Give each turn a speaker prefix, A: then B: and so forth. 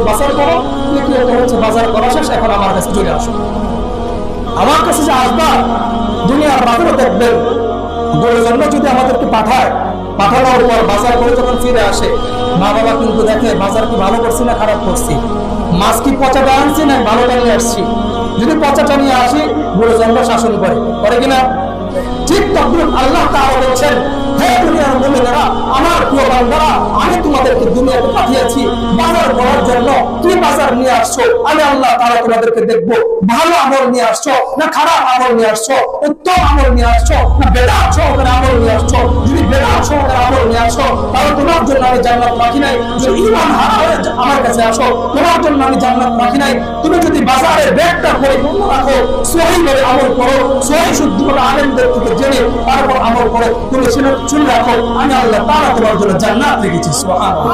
A: বাজার করো, তৃতীয়ত হচ্ছে বাজার করা শেষ, এখন আমার কাছে চলে আসো। আমার কাছে যে আসবা, দুনিয়ার বাজারও দেখবেন, গরুর জন্য যদি আমাদেরকে পাঠায়, পাঠানোর পর বাজার করে যখন ফিরে আসে, মা বাবা কিন্তু দেখে বাজার কি ভালো করছি না খারাপ করছি, মাছ কি পচাটা আনছি না ভালোটা নিয়ে আসছি। যদি পচাটা নিয়ে আসি, গরুর জন্য শাসন করে কিনা? ঠিক তদ্রুপ আল্লাহ তাআলা বলছেন, হে দুনিয়ার মুমিনেরা, আমার প্রিয় বান্দারা, আমি তোমাদেরকে দুনিয়াতে পাঠিয়েছি বাজার করার জন্য। কি বাজার নিয়ে আসছো? আমি আল্লাহ তাআলা তোমাদেরকে দেখব, ভালো আমল নিয়ে আসছো না খারাপ আমল নিয়ে আসছো, উত্তম আমল নিয়ে আসছো না বেদাত সহকারে আমল নিয়ে আসছো। যদি বেদাত সহকারে আমল নিয়ে আসো, তাহলে তোমার জন্য আমি জান্নাত রাখি নাই। যদি ঈমান হারা হয়ে আমার কাছে আসো, তোমার জন্য আমি জান্নাত রাখি নাই। তুমি যদি বাজারের ব্যাগটা পরিপূর্ণ রাখো, সহিভাবে আমল করো, সহি শুদ্ধভাবে আলেমদের থেকে জেনে তারপর আমল করো, তুমি শুনে রাখো, আমি আল্লাহ তাআলা তোমার জন্য জান্নাত রেখেছি। সুবহানাল্লাহ।